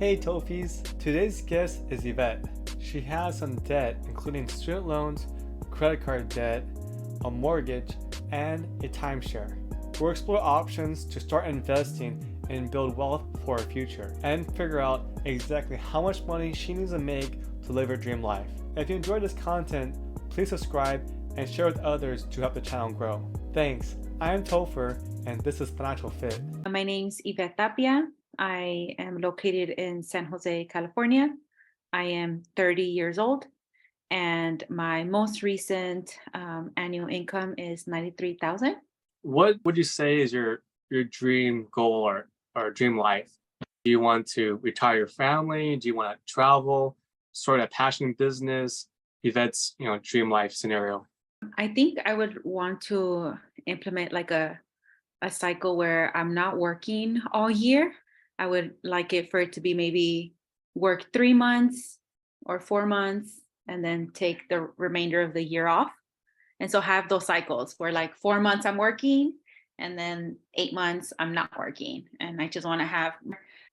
Hey Tophees, today's guest is Evette. She has some debt including student loans, credit card debt, a mortgage, and a timeshare. We'll explore options to start investing and build wealth for her future and figure out exactly how much money she needs to make to live her dream life. If you enjoyed this content, please subscribe and share with others to help the channel grow. Thanks. I am Topher and this is Financial Fit. My name's Evette Tapia. I am located in San Jose, California. I am 30 years old, and my most recent annual income is $93,000. What would you say is your dream goal or dream life? Do you want to retire your family? Do you want to travel? Start a passion business? Evette's dream life scenario. I think I would want to implement like a cycle where I'm not working all year. I would like it for it to be maybe work 3 months or 4 months and then take the remainder of the year off. And so have those cycles where like 4 months I'm working and then 8 months I'm not working. And I just want to have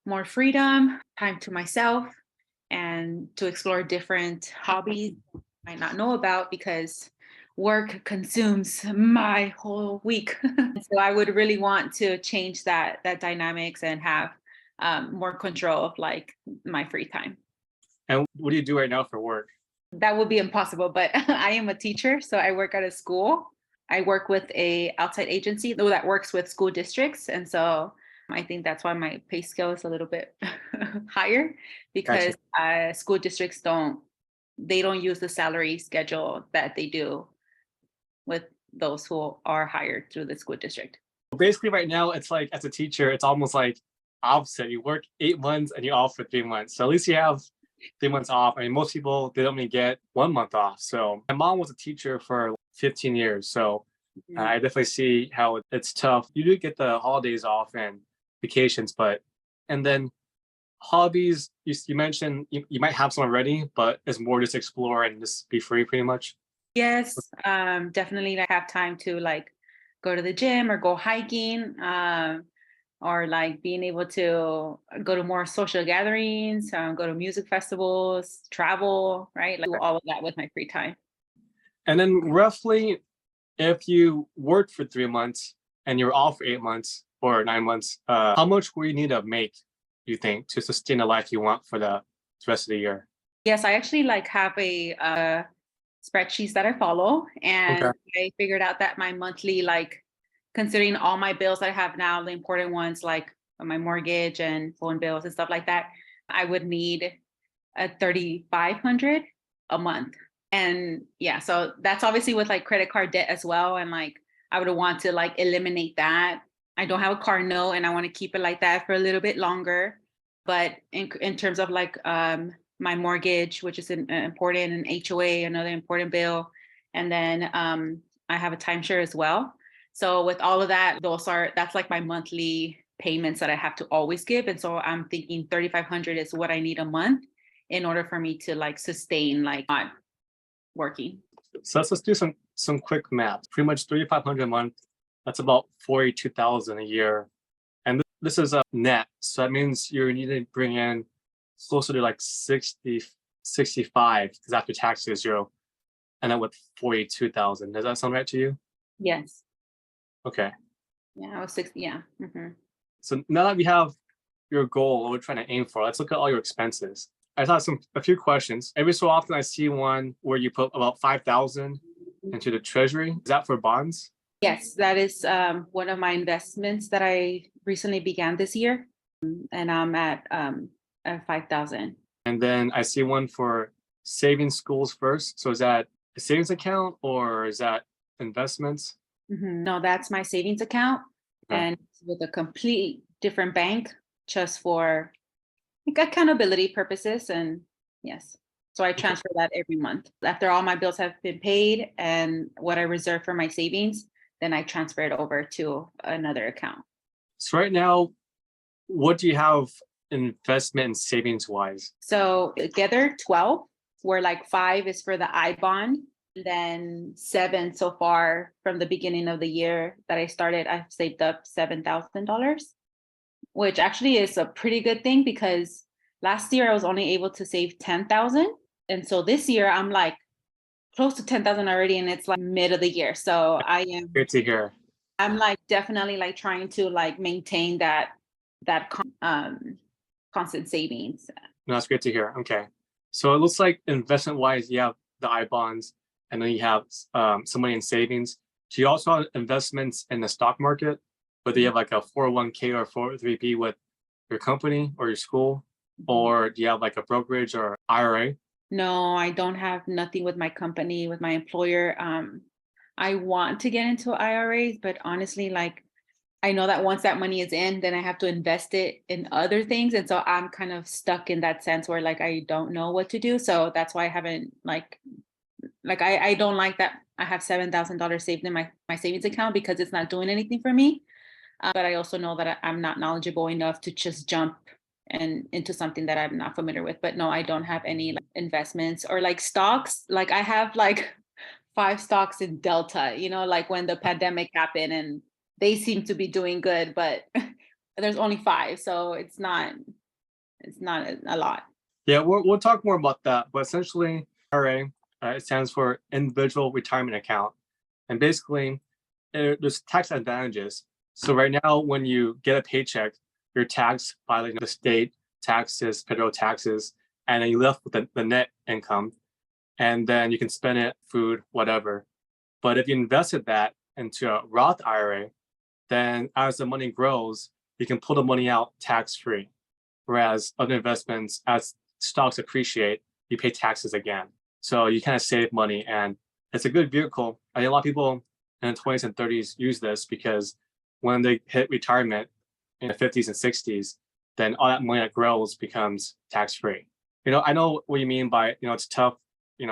more freedom, time to myself, and to explore different hobbies I might not know about because work consumes my whole week. So I would really want to change that dynamics and have more control of like my free time. And what do you do right now for work? That would be impossible, but I am a teacher, so I work at a school. I work with a outside agency that works with school districts, and so I think that's why my pay scale is a little bit higher because school districts don't use the salary schedule that they do with those who are hired through the school district. Basically, right now, it's like as a teacher, it's almost like opposite. You work 8 months and you're off for 3 months. So at least you have 3 months off. I mean, most people, they don't even get 1 month off. So my mom was a teacher for 15 years. So I definitely see how it's tough. You do get the holidays off and vacations, and then hobbies, you mentioned you might have some already, but it's more just explore and just be free pretty much. Yes, definitely. I have time to like go to the gym or go hiking, or like being able to go to more social gatherings, go to music festivals, travel, right? Like do all of that with my free time. And then roughly, if you worked for 3 months and you're off for 8 months or 9 months, how much will you need to make, you think, to sustain the life you want for the rest of the year? Yes, I actually like have a spreadsheets that I follow, and I figured out that my monthly, like considering all my bills that I have now, the important ones like my mortgage and phone bills and stuff like that, I would need a $3,500 a month. And yeah, so that's obviously with like credit card debt as well. And like I would want to like eliminate that. I don't have a car note and I want to keep it like that for a little bit longer. But in terms of like my mortgage, which is an important, and HOA, another important bill. And then I have a timeshare as well. So with all of that, that's like my monthly payments that I have to always give. And so I'm thinking 3,500 is what I need a month in order for me to like sustain like not working. So let's do some quick math. Pretty much 3,500 a month. That's about 42,000 a year. And this is a net. So that means you need to bring in closer to like 60, 65, because after taxes, you're end up with 42,000. Does that sound right to you? Yes. Okay. Yeah, I was 60. Yeah. Mm-hmm. So now that we have your goal, what we're trying to aim for, let's look at all your expenses. I thought a few questions. Every so often I see one where you put about 5,000 into the treasury. Is that for bonds? Yes, that is one of my investments that I recently began this year. And I'm at 5,000. And then I see one for saving schools first. So is that a savings account or is that investments? Mm-hmm. No, that's my savings account, and it's with a complete different bank just for like accountability purposes. And yes, so I transfer that every month. After all my bills have been paid and what I reserve for my savings, then I transfer it over to another account. So right now, what do you have investment and savings wise? So together 12, where like 5 is for the I bond. Then 7 so far from the beginning of the year that I started, I've saved up $7,000, which actually is a pretty good thing because Last year I was only able to save 10,000. And so this year I'm like close to 10,000 already, and it's like mid of the year. So Good to hear. I'm like definitely like trying to like maintain that constant savings. No, that's great to hear. Okay. So it looks like investment wise, you have the I bonds and then you have some money in savings. Do you also have investments in the stock market? Whether you have like a 401k or 403b with your company or your school, or do you have like a brokerage or IRA? No, I don't have nothing with my company, with my employer. I want to get into IRAs, but honestly, like I know that once that money is in, then I have to invest it in other things. And so I'm kind of stuck in that sense where like I don't know what to do. So that's why I haven't I don't like that I have $7,000 saved in my savings account because it's not doing anything for me. But I also know that I'm not knowledgeable enough to just jump and into something that I'm not familiar with. But no, I don't have any like investments or like stocks. Like I have like 5 stocks in Delta, like when the pandemic happened, and they seem to be doing good, but there's only 5. So it's not a lot. Yeah, we'll talk more about that. But essentially, IRA, it stands for Individual Retirement Account. And basically, there's tax advantages. So right now, when you get a paycheck, you're taxed by like the state taxes, federal taxes, and then you left with the net income, and then you can spend it, food, whatever. But if you invested that into a Roth IRA, then as the money grows, you can pull the money out tax free. Whereas other investments, as stocks appreciate, you pay taxes again. So you kind of save money, and it's a good vehicle. I think a lot of people in the 20s and 30s use this because when they hit retirement in the 50s and 60s, then all that money that grows becomes tax free. I know what you mean by, it's tough,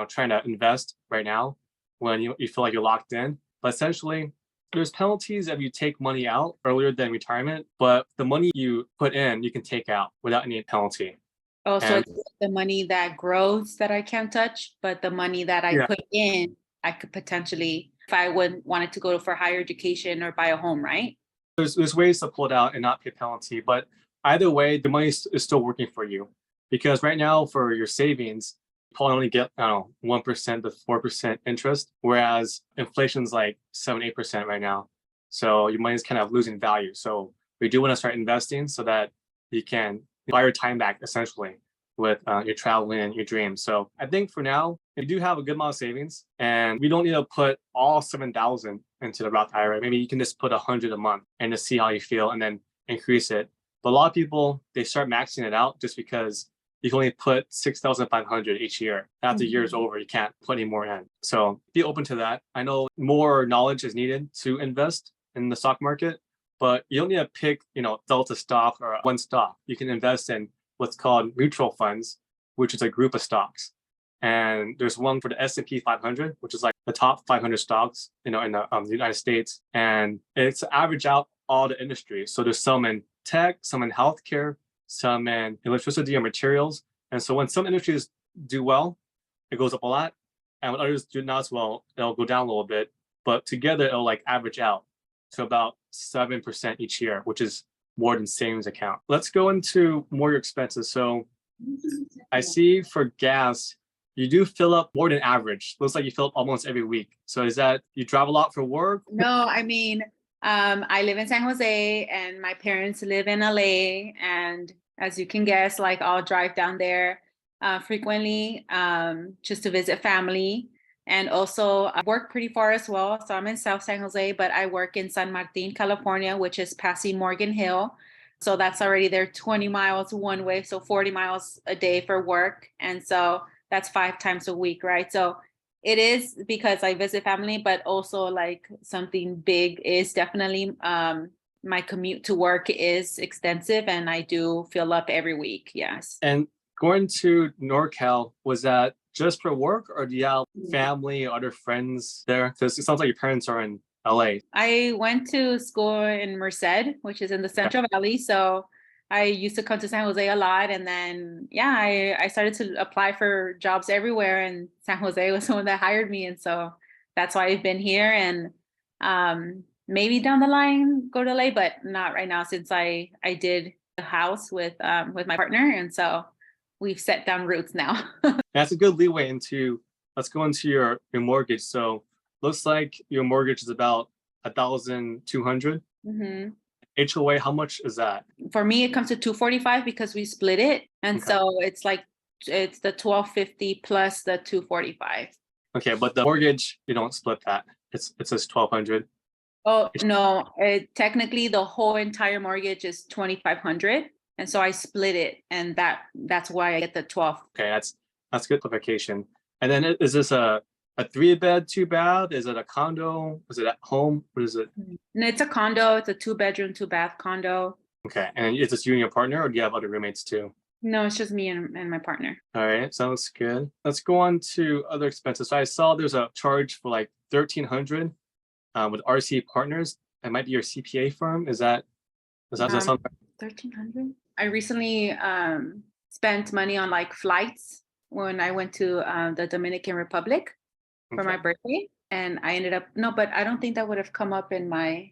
trying to invest right now when you feel like you're locked in. But essentially, there's penalties if you take money out earlier than retirement, but the money you put in, you can take out without any penalty. Oh, so And it's the money that grows that I can't touch, but the money that I yeah, put in, I could potentially, if I would wanted to go for higher education or buy a home, right? there's ways to pull it out and not pay a penalty, but either way, the money is still working for you because right now for your savings, you probably only get, I don't know, 1% to 4% interest, whereas inflation's like 7-8% right now. So your money is kind of losing value. So we do want to start investing so that you can buy your time back essentially with your traveling and your dreams. So I think for now, you do have a good amount of savings, and we don't need to put all 7,000 into the Roth IRA. Maybe you can just put 100 a month and just see how you feel, and then increase it. But a lot of people, they start maxing it out just because you can only put 6,500 each year. After the year is over, you can't put any more in. So be open to that. I know more knowledge is needed to invest in the stock market, but you don't need to pick, Delta stock or one stock. You can invest in what's called mutual funds, which is a group of stocks. And there's one for the S&P 500, which is like the top 500 stocks, in the United States. And it's average out all the industries. So there's some in tech, some in healthcare, some in electricity or materials. And so when some industries do well, it goes up a lot. And when others do not as well, it'll go down a little bit. But together, it'll like average out to about 7% each year, which is more than savings account. Let's go into more your expenses. So I see for gas, you do fill up more than average. Looks like you fill up almost every week. So is that you drive a lot for work? No, I mean, I live in San Jose and my parents live in LA. And as you can guess, like I'll drive down there frequently just to visit family. And also I work pretty far as well. So I'm in South San Jose, but I work in San Martin, California, which is passing Morgan Hill. So that's already there 20 miles one way. So 40 miles a day for work. And so that's 5 times a week, right? So it is because I visit family, but also like something big is definitely my commute to work is extensive and I do fill up every week. Yes. And going to NorCal, was that just for work, or do you have family or other friends there? Because it sounds like your parents are in LA. I went to school in Merced, which is in the Central Valley. So I used to come to San Jose a lot. And then, yeah, I started to apply for jobs everywhere. And San Jose was the one that hired me. And so that's why I've been here. And maybe down the line, go to LA, but not right now since I did the house with my partner. And so we've set down roots now. That's a good leeway into, let's go into your mortgage. So looks like your mortgage is about 1,200. Mm-hmm. HOA, how much is that? For me, it comes to 245 because we split it. And Okay. so it's like, it's the 1,250 plus the 245. Okay, but the mortgage, you don't split that. It says 1,200. Oh, no, technically the whole entire mortgage is 2,500. And so I split it, and that's why I get the 12. Okay, that's good clarification. And then is this a 3-bed, 2-bath? Is it a condo? Is it at home? What is it? And it's a condo. It's a 2-bedroom, 2-bath condo. Okay, and is this you and your partner, or do you have other roommates too? No, it's just me and my partner. All right, sounds good. Let's go on to other expenses. So I saw there's a charge for like 1,300 with RC Partners. That might be your CPA firm. Does that sound right? 1,300. I recently spent money on like flights when I went to the Dominican Republic for my birthday, and I ended up but I don't think that would have come up in my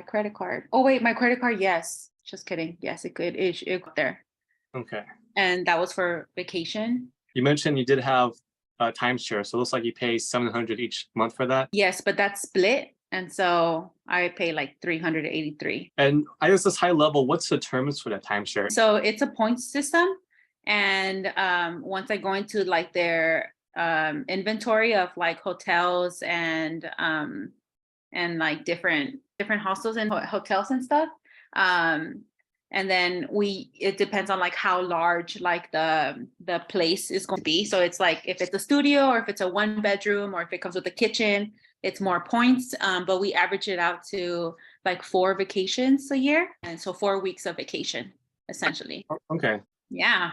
credit card. Oh wait, my credit card, yes. Just kidding. Yes, it could. It got there. Okay. And that was for vacation. You mentioned you did have a timeshare, so it looks like you pay $700 each month for that. Yes, but that's split. And so I pay like $383. And I guess this high level, what's the terms for that timeshare? So it's a points system. And once I go into like their inventory of like hotels and like different hostels and hotels and stuff. And then it depends on like how large like the place is going to be. So it's like if it's a studio or if it's a 1-bedroom or if it comes with a kitchen, it's more points. But we average it out to like 4 vacations a year. And so 4 weeks of vacation, essentially. Okay. Yeah.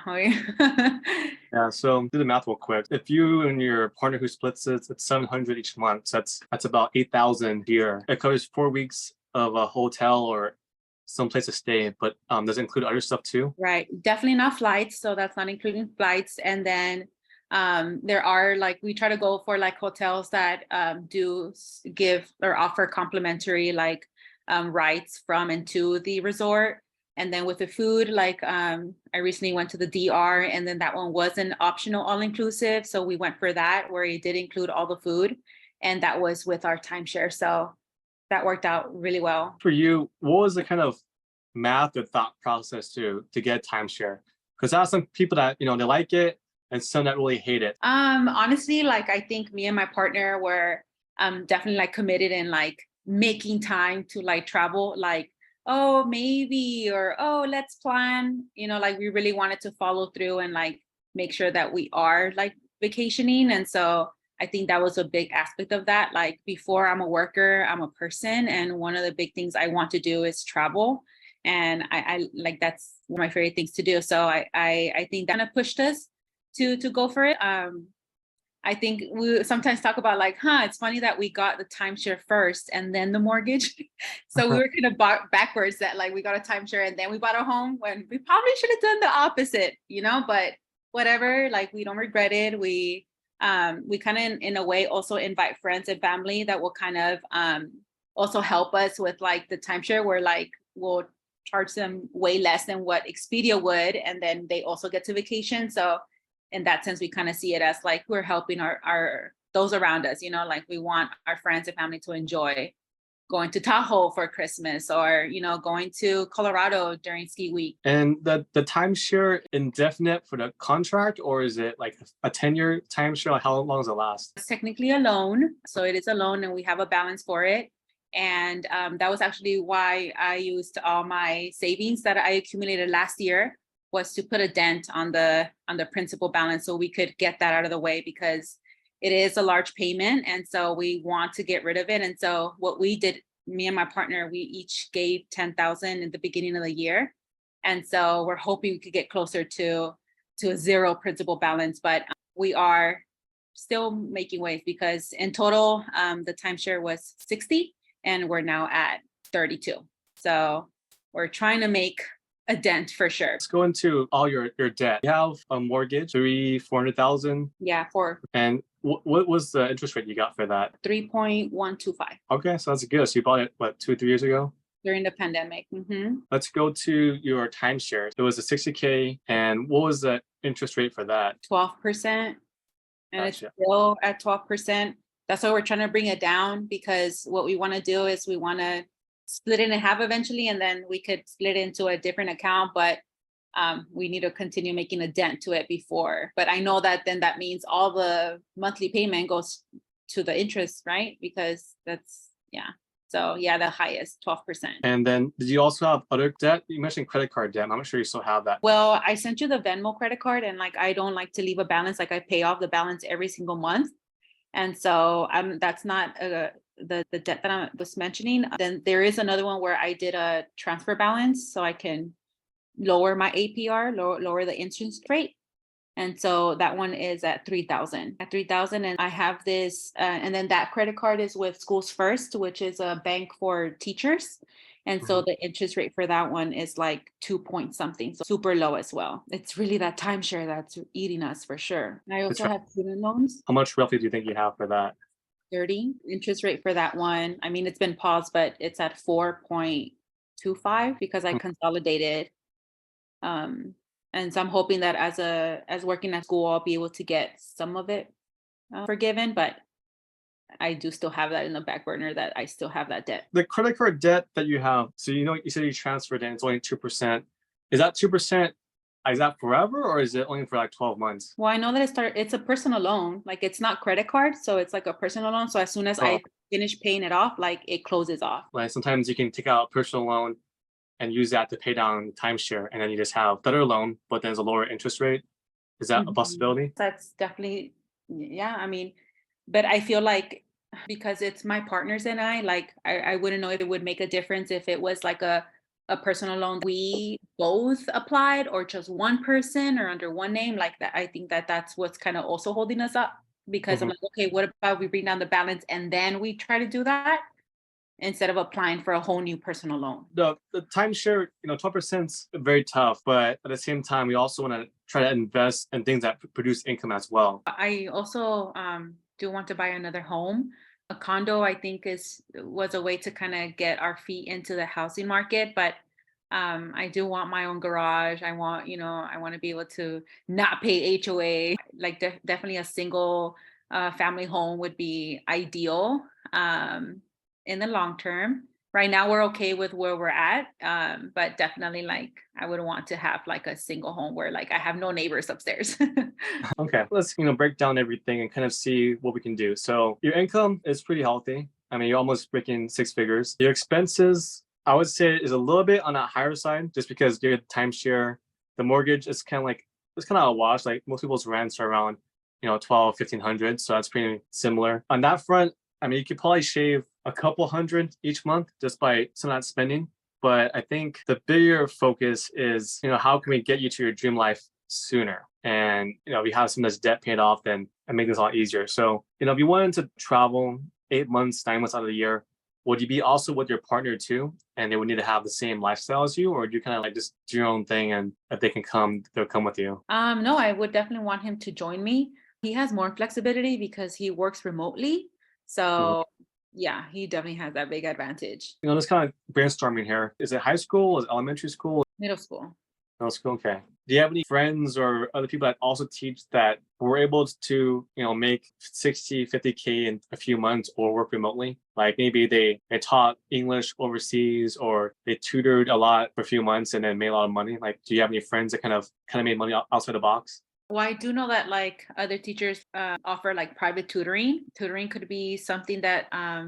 Yeah. So do the math real quick. If you and your partner who splits it, it's $700 each month. So that's about $8,000 a year. It covers 4 weeks of a hotel or some place to stay, but does it include other stuff too? Right. Definitely not flights. So that's not including flights. And then there are like, we try to go for like hotels that do give or offer complimentary like rides from and to the resort. And then with the food, like I recently went to the DR, and then that one was an optional all-inclusive. So we went for that, where it did include all the food, and that was with our timeshare. So that worked out really well. For you, what was the kind of math or thought process to get timeshare? Because I have some people that, they like it and some that really hate it. Honestly, like I think me and my partner were definitely like committed in like making time to like travel, like, oh, maybe, or oh, let's plan, like we really wanted to follow through and like make sure that we are like vacationing. And so I think that was a big aspect of that. Like before, I'm a worker, I'm a person. And one of the big things I want to do is travel. And I like, that's one of my favorite things to do. So I think that kind of pushed us to go for it. I think we sometimes talk about like, it's funny that we got the timeshare first and then the mortgage. So we were kind of backwards, that like we got a timeshare and then we bought a home, when we probably should have done the opposite, but whatever, like we don't regret it. We kind of in a way also invite friends and family that will kind of also help us with like the timeshare, where like we'll charge them way less than what Expedia would, and then they also get to vacation. So in that sense, we kind of see it as like we're helping our those around us, like we want our friends and family to enjoy going to Tahoe for Christmas, or going to Colorado during ski week. And the timeshare indefinite for the contract, or is it like a 10-year timeshare? How long does it last? It's technically a loan, so it is a loan, and we have a balance for it. And that was actually why I used all my savings that I accumulated last year, was to put a dent on the principal balance, so we could get that out of the way, because it is a large payment. And so we want to get rid of it. And so what we did, me and my partner, we each gave $10,000 at the beginning of the year. And so we're hoping we could get closer to a zero principal balance, but we are still making waves, because in total, the timeshare was 60 and we're now at 32. So we're trying to make a dent for sure. Let's go into all your debt. You have a mortgage, $400,000. Yeah, 4. And what was the interest rate you got for that? 3.125. Okay, so that's good. So you bought it, what, 2-3 years ago? during the pandemic. Let's go to your timeshare. It was a 60K, and what was the interest rate for that? 12%, and it's still at 12%. That's why we're trying to bring it down, because what we want to do is we want to split it in half eventually, and then we could split it into a different account, but we need to continue making a dent to it before. But I know that then that means all the monthly payment goes to the interest, right? Because that's, so the highest 12%. And then did you also have other debt? You mentioned credit card debt. I'm not sure you still have that. Well, I sent you the Venmo credit card, and like I don't like to leave a balance. Like I pay off the balance every single month. And so that's not the debt that I was mentioning. Then there is another one where I did a transfer balance so I can lower my APR, lower the interest rate. And so that one is at 3,000. And I have this, and then that credit card is with Schools First, which is a bank for teachers. And so the interest rate for that one is like 2 point something, so super low as well. It's really that timeshare that's eating us for sure. I also have student loans. How much roughly do you think you have for that? 30 interest rate for that one. I mean, it's been paused, but it's at 4.25 because I consolidated. And so I'm hoping that as working at school, I'll be able to get some of it forgiven, but I do still have that in the back burner, that I still have that debt. The credit card debt that you have, so you said you transferred and it's only 2%. Is that 2%, is that forever, or is it only for like 12 months? Well, I know that it's a personal loan. Like it's not credit card, so it's like a personal loan. So as soon as I finish paying it off, like it closes off. Like sometimes you can take out a personal loan and use that to pay down timeshare, and then you just have better loan, but then there's a lower interest rate. Is that a possibility? That's definitely, I mean, but I feel like because it's my partners and I wouldn't know if it would make a difference if it was like a personal loan we both applied, or just one person or under one name like that. I think that's what's kind of also holding us up, because I'm like, okay, what about we bring down the balance and then we try to do that, instead of applying for a whole new personal loan. The timeshare, 12% is very tough, but at the same time, we also want to try to invest in things that produce income as well. I also do want to buy another home. A condo, I think, was a way to kind of get our feet into the housing market, but I do want my own garage. I want to be able to not pay HOA. Like definitely a single family home would be ideal. In the long term. Right now we're okay with where we're at, but definitely like I would want to have like a single home where like I have no neighbors upstairs. Okay, let's break down everything and kind of see what we can do. So your income is pretty healthy. I mean, you're almost breaking 6 figures. Your expenses, I would say, is a little bit on the higher side, just because you're timeshare. The mortgage is kind of a wash. Like most people's rents are around 1,200-1,500, so that's pretty similar. On that front, I mean, you could probably shave a couple hundred each month just by some of that spending. But I think the bigger focus is, how can we get you to your dream life sooner? And, if you have some of this debt paid off, then it makes this a lot easier. So, if you wanted to travel 8 months, 9 months out of the year, would you be also with your partner too? And they would need to have the same lifestyle as you, or do you kind of like just do your own thing, and if they can come, they'll come with you? No, I would definitely want him to join me. He has more flexibility because he works remotely. So yeah, he definitely has that big advantage. Just kind of brainstorming here. Is it high school? Is it elementary school? Middle school. Middle school, okay. Do you have any friends or other people that also teach that were able to, make 60, 50K in a few months or work remotely? Like maybe they taught English overseas, or they tutored a lot for a few months and then made a lot of money. Like, do you have any friends that kind of made money outside the box? Well, I do know that like other teachers offer like private tutoring. Tutoring could be something that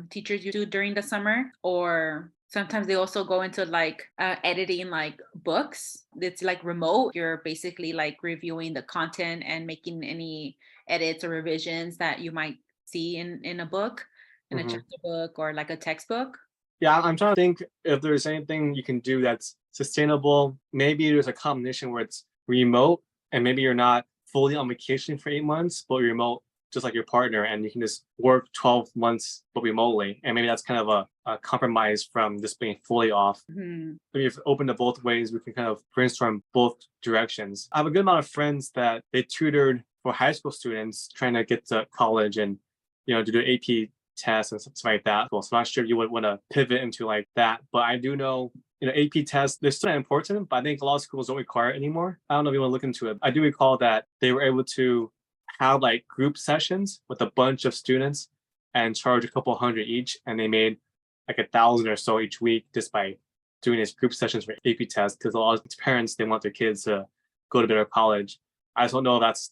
teachers do during the summer, or sometimes they also go into like editing like books. It's like remote. You're basically like reviewing the content and making any edits or revisions that you might see in a book, in a chapter book or like a textbook. Yeah, I'm trying to think if there's anything you can do that's sustainable. Maybe there's a combination where it's remote and maybe you're not fully on vacation for 8 months, but you're remote just like your partner, and you can just work 12 months but remotely. And maybe that's kind of a compromise from just being fully off. Maybe if open to both ways, we can kind of brainstorm both directions. I have a good amount of friends that they tutored for high school students trying to get to college and to do AP tests and stuff like that. Well, so I'm not sure if you would want to pivot into like that, but I do know, AP tests, they're still important, but I think a lot of schools don't require it anymore. I don't know if you want to look into it. I do recall that they were able to have like group sessions with a bunch of students and charge a couple hundred each, and they made like 1,000 or so each week just by doing these group sessions for AP tests, because a lot of parents, they want their kids to go to better college. I just don't know if that's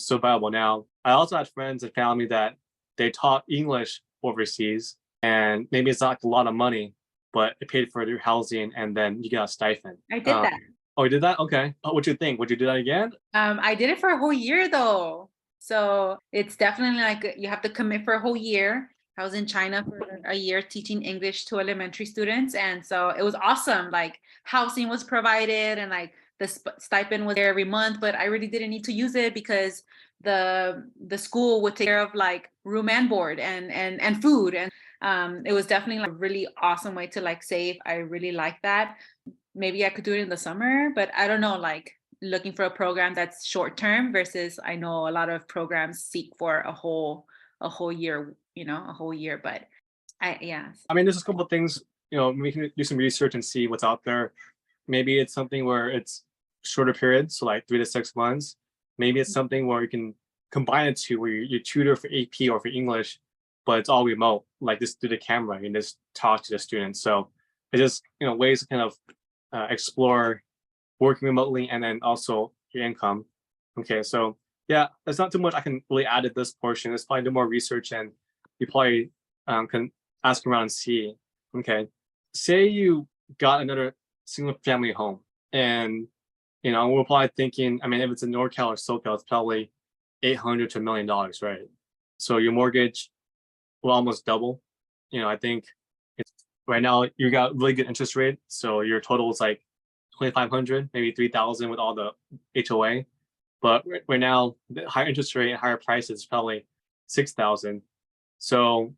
so valuable now. I also had friends and family that they taught English overseas, and maybe it's not like a lot of money, but it paid for their housing, and then you get a stipend. I did that. Oh, you did that? Okay. What'd you think? Would you do that again? I did it for a whole year though. So it's definitely like you have to commit for a whole year. I was in China for a year teaching English to elementary students. And so it was awesome. Like housing was provided and like the stipend was there every month, but I really didn't need to use it because the school would take care of like room and board and food. And it was definitely like a really awesome way to like save. I really like that. Maybe I could do it in the summer, but I don't know, like looking for a program that's short term versus I know a lot of programs seek for a whole year, a whole year. But I mean, there's a couple of things, we can do some research and see what's out there. Maybe it's something where it's shorter periods, so like 3 to 6 months. Maybe it's something where you can combine it to where you tutor for AP or for English, but it's all remote, like just through the camera and just talk to the students. So it's just, ways to kind of explore working remotely and then also your income. Okay, so yeah, there's not too much I can really add at this portion. It's probably do more research, and you probably can ask around and see. Okay, say you got another single family home, and we're probably thinking, I mean, if it's in NorCal or SoCal, it's probably $800 to $1 million, right? So your mortgage will almost double. I think right now you got really good interest rate, so your total is like 2,500, maybe 3,000 with all the HOA. But right now, the higher interest rate and higher prices is probably 6,000. So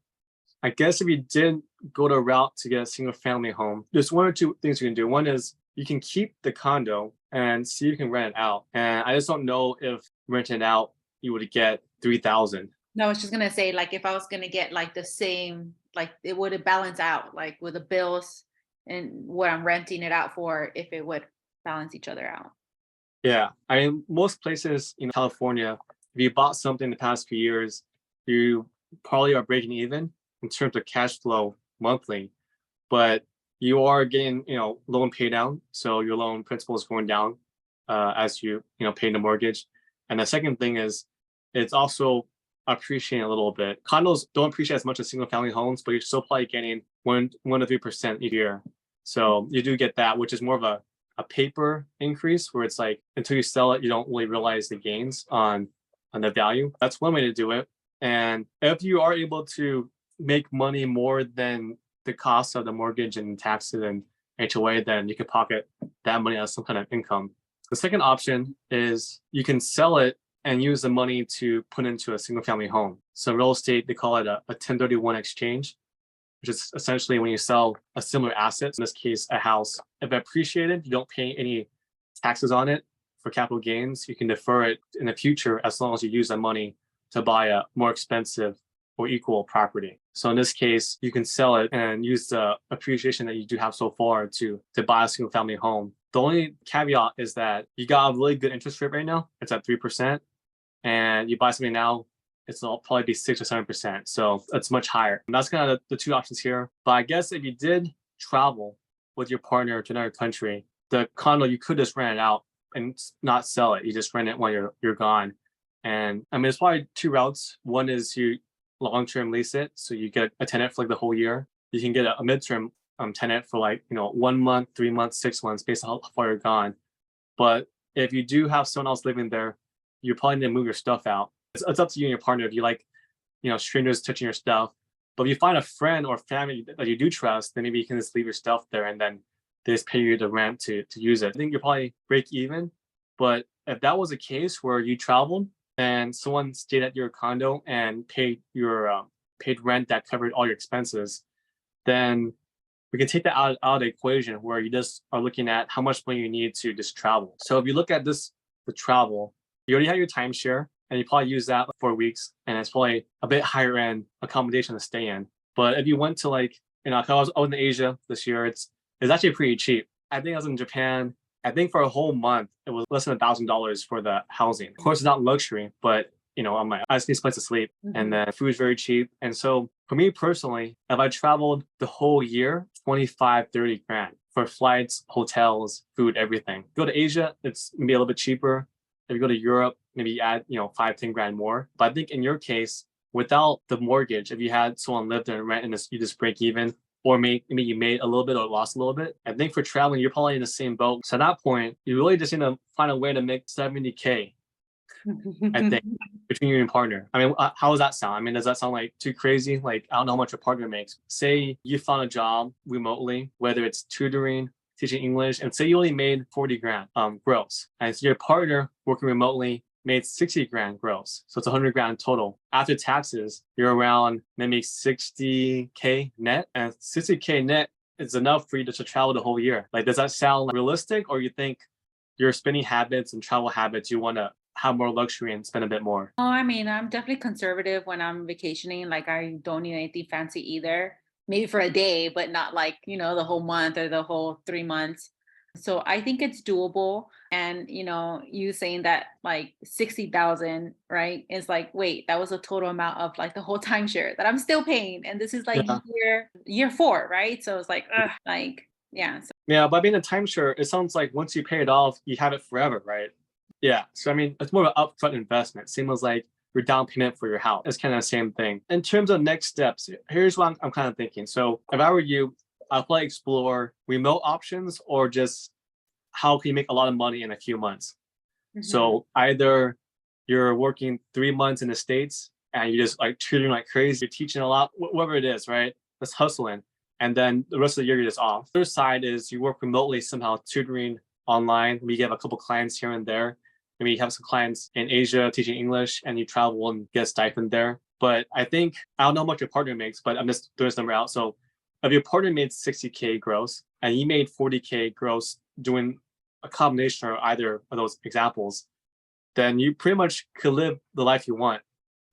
I guess if you did go the route to get a single family home, there's one or two things you can do. One is you can keep the condo and see if you can rent it out. And I just don't know if renting it out, you would get 3,000. No, I was just gonna say, like, if I was gonna get like the same, like it would balance out, like with the bills and what I'm renting it out for, if it would balance each other out. Yeah, I mean, most places in California, if you bought something the past few years, you probably are breaking even in terms of cash flow monthly, but you are getting, loan pay down. So your loan principal is going down as you pay the mortgage. And the second thing is it's also appreciating a little bit. Condos don't appreciate as much as single family homes, but you're still probably getting 1 to 3% each year. So you do get that, which is more of a paper increase where it's like until you sell it, you don't really realize the gains on the value. That's one way to do it. And if you are able to make money more than the cost of the mortgage and taxes and HOA, then you can pocket that money as some kind of income. The second option is you can sell it and use the money to put into a single family home. So real estate, they call it a 1031 exchange, which is essentially when you sell a similar asset, in this case, a house. If it appreciated, you don't pay any taxes on it for capital gains. You can defer it in the future as long as you use that money to buy a more expensive or equal property. So in this case, you can sell it and use the appreciation that you do have so far to buy a single family home. The only caveat is that you got a really good interest rate right now. It's at 3%. And you buy something now, it'll probably be 6 or 7%. So it's much higher. And that's kind of the two options here. But I guess if you did travel with your partner to another country, the condo, you could just rent it out and not sell it. You just rent it when you're gone. And I mean, there's probably two routes. One is you long-term lease it. So you get a tenant for like the whole year. You can get a midterm tenant for like, 1 month, 3 months, 6 months, based on how far you're gone. But if you do have someone else living there, you probably need to move your stuff out. It's up to you and your partner if you like, strangers touching your stuff. But if you find a friend or family that you do trust, then maybe you can just leave your stuff there and then they just pay you the rent to use it. I think you're probably break even. But if that was a case where you traveled and someone stayed at your condo and paid your paid rent that covered all your expenses, then we can take that out of the equation where you just are looking at how much money you need to just travel. So if you look at the travel, you already have your timeshare. and you probably use that for weeks, and it's probably a bit higher end accommodation to stay in. But if you went to like, I was in Asia this year, it's actually pretty cheap. I think I was in Japan. I think for a whole month, it was less than $1,000 for the housing. Of course, it's not luxury, but I just need a place to sleep, and then food is very cheap. And so for me personally, if I traveled the whole year, 25, 30 grand for flights, hotels, food, everything. Go to Asia, it's maybe a little bit cheaper. If you go to Europe, maybe add, 5, 10 grand more. But I think in your case, without the mortgage, if you had someone live there and rent and you just break even, or maybe you made a little bit or lost a little bit, I think for traveling, you're probably in the same boat. So at that point, you really just need to find a way to make 70K, I think, between you and your partner. I mean, how does that sound? I mean, does that sound like too crazy? Like, I don't know how much your partner makes. Say you found a job remotely, whether it's tutoring, teaching English, and say you only made 40 grand gross. And so your partner working remotely made 60 grand gross. So it's 100 grand total. After taxes, you're around maybe 60K net. And 60K net is enough for you to travel the whole year. Like, does that sound realistic? Or you think your spending habits and travel habits, you want to have more luxury and spend a bit more? Oh, I mean, I'm definitely conservative when I'm vacationing. Like, I don't need anything fancy either. Maybe for a day, but not like, the whole month or the whole 3 months. So I think it's doable. And, you saying that like 60,000, right? It's like, wait, that was a total amount of like the whole timeshare that I'm still paying. And this is like year 4, right? So it's like, yeah. Yeah, but being a timeshare, it sounds like once you pay it off, you have it forever, right? Yeah. So, I mean, it's more of an upfront investment. Same as like your down payment for your house. It's kind of the same thing. In terms of next steps, here's what I'm kind of thinking. So if I were you, I'll probably explore remote options or just how can you make a lot of money in a few months. So either you're working 3 months in the States and you're just like tutoring like crazy, you're teaching a lot, whatever it is, right? That's hustling. And then the rest of the year, you're just off. The other side is you work remotely somehow, tutoring online. We have a couple clients here and there. Maybe you have some clients in Asia teaching English and you travel and get a stipend there. But I think, I don't know how much your partner makes, but I'm just throwing this number out. So if your partner made 60K gross and you made 40K gross doing a combination of either of those examples, then you pretty much could live the life you want,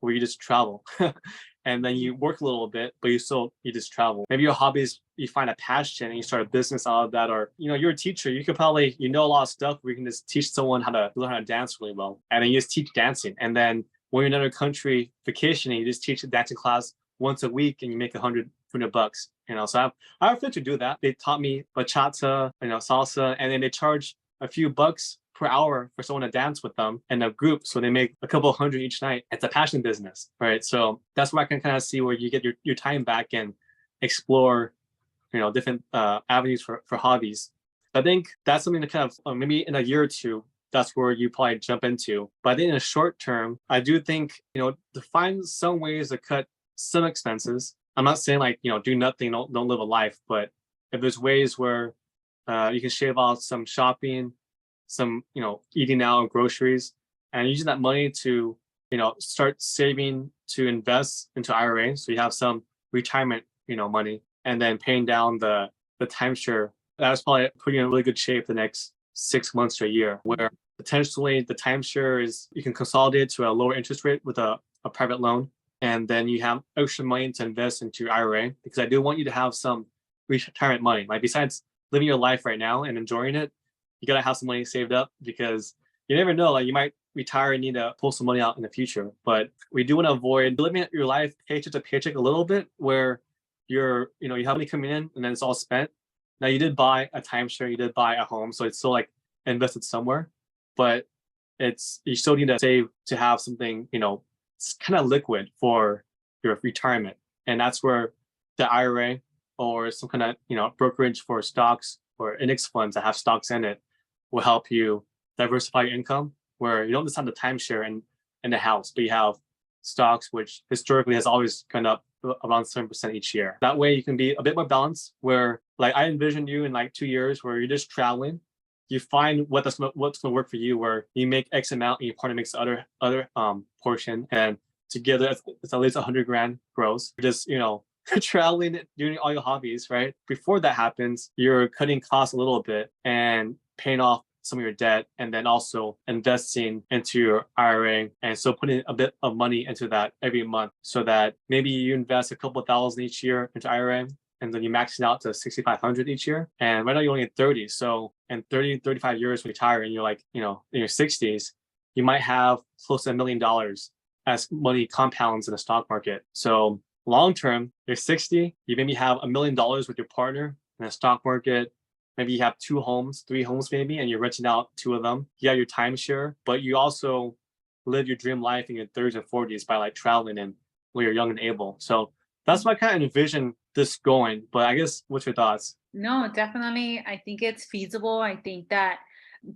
where you just travel. And then you work a little bit, but you just travel. Maybe your hobbies, you find a passion and you start a business out of that. Or, you're a teacher, you could probably, a lot of stuff where you can just teach someone how to learn how to dance really well. And then you just teach dancing. And then when you're in another country vacationing, you just teach a dancing class once a week and you make $100 bucks. So I have friends who do that. They taught me bachata, salsa, and then they charge a few bucks per hour for someone to dance with them in a group. So they make a couple hundred each night. It's a passion business, right? So that's where I can kind of see where you get your time back and explore, different avenues for hobbies. I think that's something to kind of, maybe in a year or two, that's where you probably jump into. But I think in the short term, I do think, to find some ways to cut some expenses. I'm not saying like, do nothing, don't live a life, but if there's ways where you can shave off some shopping, some, eating out and groceries, and using that money to, start saving to invest into IRA. So you have some retirement, money, and then paying down the timeshare. That's probably putting you in really good shape the next 6 months to a year, where potentially the timeshare is, you can consolidate to a lower interest rate with a private loan. And then you have extra money to invest into your IRA, because I do want you to have some retirement money. Like, besides living your life right now and enjoying it, you got to have some money saved up, because you never know, like you might retire and need to pull some money out in the future. But we do want to avoid living your life paycheck to paycheck a little bit, where you have money coming in and then it's all spent. Now, you did buy a timeshare, you did buy a home, so it's still like invested somewhere, but you still need to save to have something, it's kind of liquid for your retirement. And that's where the IRA or some kind of, brokerage for stocks or index funds that have stocks in it will help you diversify your income, where you don't just have the timeshare in the house, but you have stocks, which historically has always gone up around 7% each year. That way you can be a bit more balanced, where like I envision you in like 2 years where you're just traveling, you find what's going to work for you, where you make X amount and your partner makes the other portion, and together it's at least 100 grand gross. Just, traveling, doing all your hobbies, right? Before that happens, you're cutting costs a little bit and paying off some of your debt and then also investing into your IRA and so putting a bit of money into that every month so that maybe you invest a couple of thousand each year into IRA and then you max it out to 6,500 each year. And right now you're only at 30. So in 30, 35 years when you retire and you're like, in your 60s, you might have close to $1 million as money compounds in the stock market. So long term, you're 60, you maybe have $1 million with your partner in the stock market. Maybe you have 2 homes, 3 homes maybe, and you're renting out 2 of them. You have your timeshare, but you also live your dream life in your 30s and 40s by like traveling and when you're young and able. So that's my kind of envision this going. But I guess what's your thoughts? No, definitely. I think it's feasible. I think that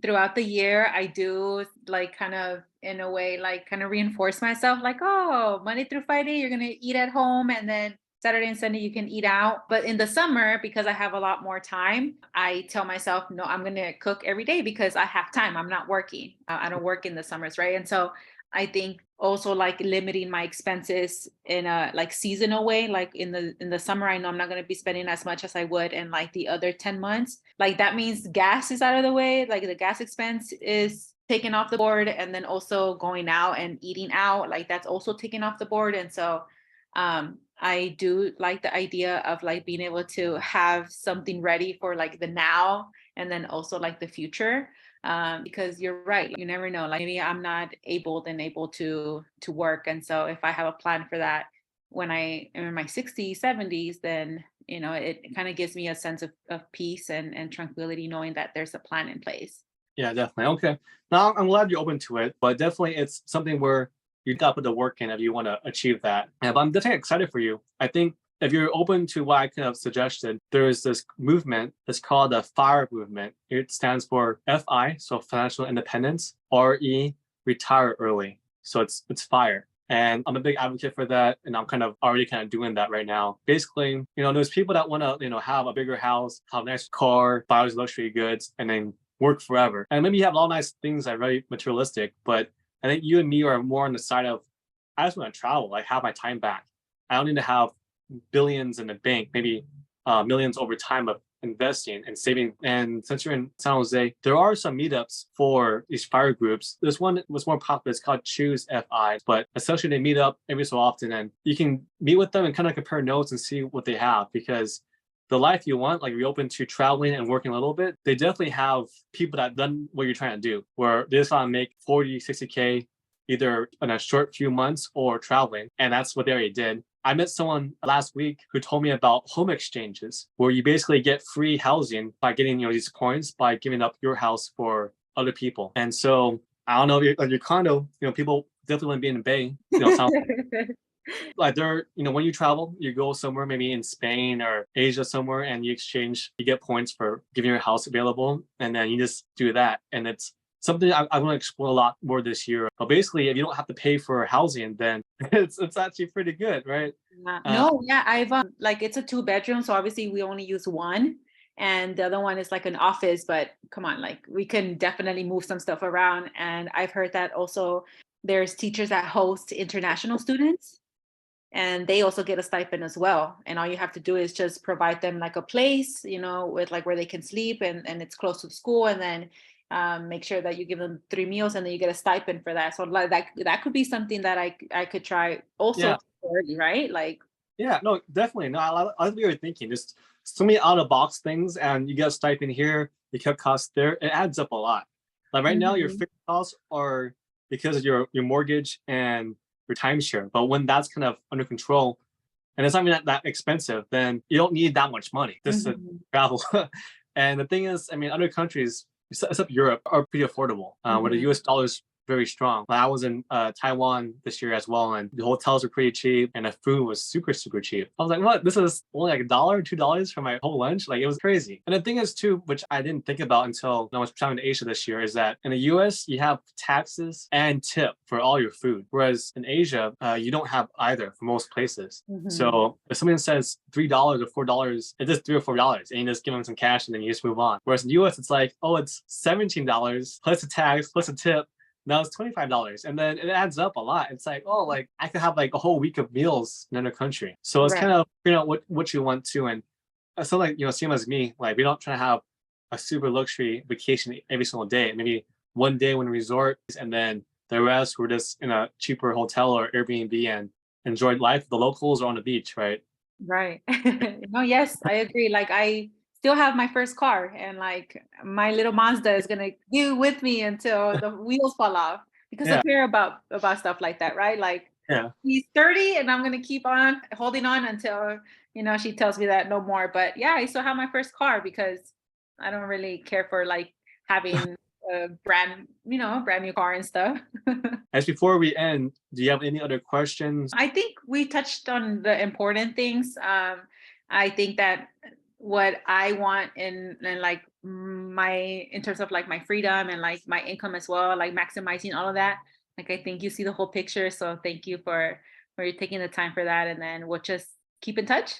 throughout the year, I do like kind of in a way, like kind of reinforce myself like, oh, Monday through Friday, you're going to eat at home. And then Saturday and Sunday, you can eat out. But in the summer, because I have a lot more time, I tell myself, no, I'm going to cook every day because I have time. I'm not working. I don't work in the summers, right? And so I think also like limiting my expenses in a like seasonal way, like in the summer, I know I'm not going to be spending as much as I would in like the other 10 months. Like that means gas is out of the way. Like the gas expense is taken off the board. And then also going out and eating out, like that's also taken off the board. And so I do like the idea of like being able to have something ready for like the now and then also like the future. Because you're right, you never know, like maybe I'm not able to work. And so if I have a plan for that when I am in my 60s, 70s, then, it kind of gives me a sense of peace and tranquility knowing that there's a plan in place. Yeah, definitely. Okay. Now I'm glad you're open to it, but definitely it's something where you got to put the work in if you want to achieve that. Yeah, but I'm definitely excited for you. I think if you're open to what I kind of suggested, there is this movement that's called the FIRE movement. It stands for FI, so financial independence, RE, retire early. So it's FIRE. And I'm a big advocate for that. And I'm already doing that right now. Basically, there's people that want to, have a bigger house, have a nice car, buy all these luxury goods, and then work forever. And maybe you have all nice things that are very materialistic, but I think you and me are more on the side of, I just want to travel, like have my time back. I don't need to have billions in the bank, maybe millions over time of investing and saving. And since you're in San Jose, there are some meetups for these FIRE groups. This one was more popular. It's called Choose FI, but essentially they meet up every so often and you can meet with them and kind of compare notes and see what they have, because the life you want, like you're open to traveling and working a little bit, they definitely have people that done what you're trying to do, where they just want to make 40, 60K either in a short few months or traveling. And that's what they already did. I met someone last week who told me about home exchanges, where you basically get free housing by getting these coins by giving up your house for other people. And so I don't know, like your condo, people definitely want to be in the Bay. Like when you travel, you go somewhere maybe in Spain or Asia somewhere, and you get points for giving your house available, and then you just do that. And it's something I want to explore a lot more this year. But basically, if you don't have to pay for housing, then it's actually pretty good, right? I've like it's a 2-bedroom, so obviously we only use one, and the other one is like an office. But come on, like we can definitely move some stuff around. And I've heard that also there's teachers that host international students, and they also get a stipend as well. And all you have to do is just provide them like a place, with like where they can sleep and it's close to school, and then make sure that you give them 3 meals and then you get a stipend for that. So like that could be something that I could try also. Yeah. Right? Like, yeah, no, definitely. No, I like what you're thinking. Just so many out of box things, and you get a stipend here, you cut costs there. It adds up a lot. Like right now, your fixed costs are because of your mortgage and your timeshare. But when that's kind of under control and it's not even that expensive, then you don't need that much money just to travel. And the thing is, other countries, except Europe, are pretty affordable, where the US dollar is very strong. I was in Taiwan this year as well, and the hotels were pretty cheap and the food was super, super cheap. I was like, what? This is only like $1, $2 for my whole lunch? Like, it was crazy. And the thing is too, which I didn't think about until I was traveling to Asia this year, is that in the US, you have taxes and tip for all your food. Whereas in Asia, you don't have either for most places. So if someone says $3 or $4, it's just $3 or $4 and you just give them some cash and then you just move on. Whereas in the US, it's like, oh, it's $17 plus a tax plus a tip. Now it's $25, and then it adds up a lot. It's like, oh, like I could have like a whole week of meals in another country. So it's kind of figuring out what you want to, and so like same as me, like we don't try to have a super luxury vacation every single day. Maybe one day when resort, and then the rest were just in a cheaper hotel or Airbnb and enjoyed life, the locals or on the beach, right? Right. No, yes, I agree. Like I still have my first car and like my little Mazda is gonna be with me until the wheels fall off because I Yeah, care about stuff like that, right? Like yeah. he's 30 and I'm gonna keep on holding on until she tells me that no more. But yeah, I still have my first car because I don't really care for like having a brand new car and stuff. As before we end, do you have any other questions? I think we touched on the important things. I think that what I want in like in terms of like my freedom and like my income as well, like maximizing all of that. Like I think you see the whole picture. So thank you for taking the time for that. And then we'll just keep in touch.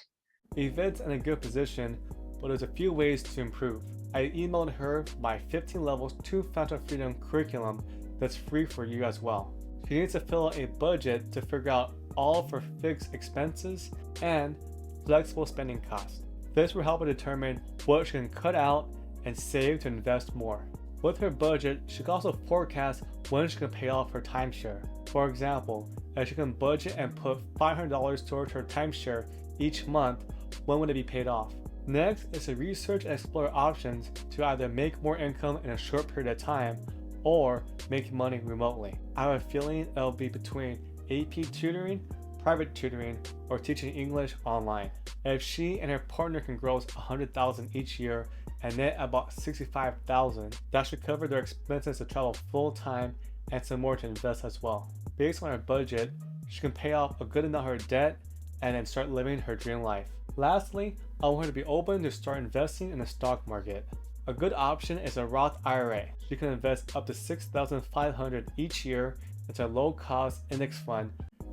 Evette's in a good position, but there's a few ways to improve. I emailed her my 15 levels to financial freedom curriculum that's free for you as well. She needs to fill out a budget to figure out all of her fixed expenses and flexible spending costs. This will help her determine what she can cut out and save to invest more. With her budget, she can also forecast when she can pay off her timeshare. For example, if she can budget and put $500 towards her timeshare each month, when would it be paid off? Next is to research and explore options to either make more income in a short period of time or make money remotely. I have a feeling it'll be between AP tutoring, private tutoring, or teaching English online. If she and her partner can gross $100,000 each year and net about $65,000, that should cover their expenses to travel full time and some more to invest as well. Based on her budget, she can pay off a good amount of her debt and then start living her dream life. Lastly, I want her to be open to start investing in the stock market. A good option is a Roth IRA. You can invest up to $6,500 each year into a low-cost index fund.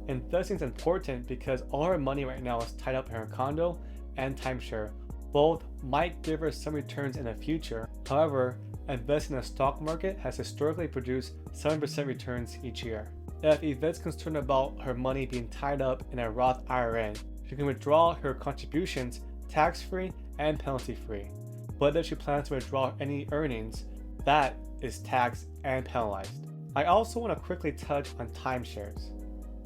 Investing is important because all her money right now is tied up in her condo and timeshare. Both might give her some returns in the future. However, investing in the stock market has historically produced 7% returns each year. If Evette's concerned about her money being tied up in a Roth IRA, she can withdraw her contributions tax-free and penalty-free. But if she plans to withdraw any earnings, that is taxed and penalized. I also want to quickly touch on timeshares.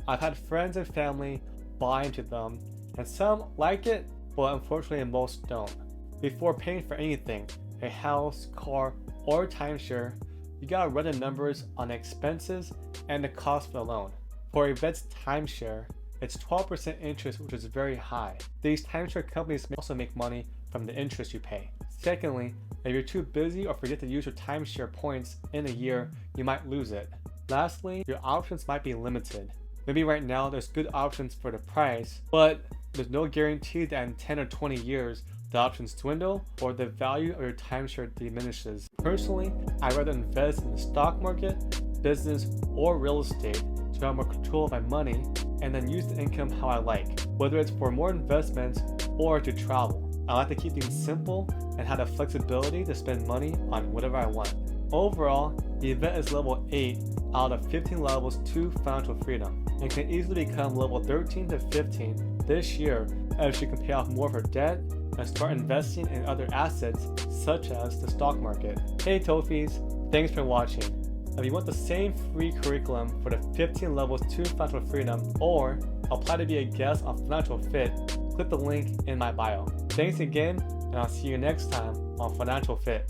I've had friends and family buy into them, and some like it, but unfortunately most don't. Before paying for anything, a house, car, or timeshare, you gotta run the numbers on the expenses and the cost for the loan. For Evette's timeshare, it's 12% interest, which is very high. These timeshare companies may also make money from the interest you pay. Secondly, if you're too busy or forget to use your timeshare points in a year, you might lose it. Lastly, your options might be limited. Maybe right now there's good options for the price, but there's no guarantee that in 10 or 20 years the options dwindle or the value of your timeshare diminishes. Personally, I'd rather invest in the stock market, business, or real estate to have more control of my money and then use the income how I like, whether it's for more investments or to travel. I like to keep things simple and have the flexibility to spend money on whatever I want. Overall, the Evette is level 8 out of 15 levels to financial freedom and can easily become level 13 to 15 this year if she can pay off more of her debt and start investing in other assets such as the stock market. Hey Tophees, thanks for watching. If you want the same free curriculum for the 15 levels to financial freedom or apply to be a guest on Financial Fit, click the link in my bio. Thanks again, and I'll see you next time on Financial Fit.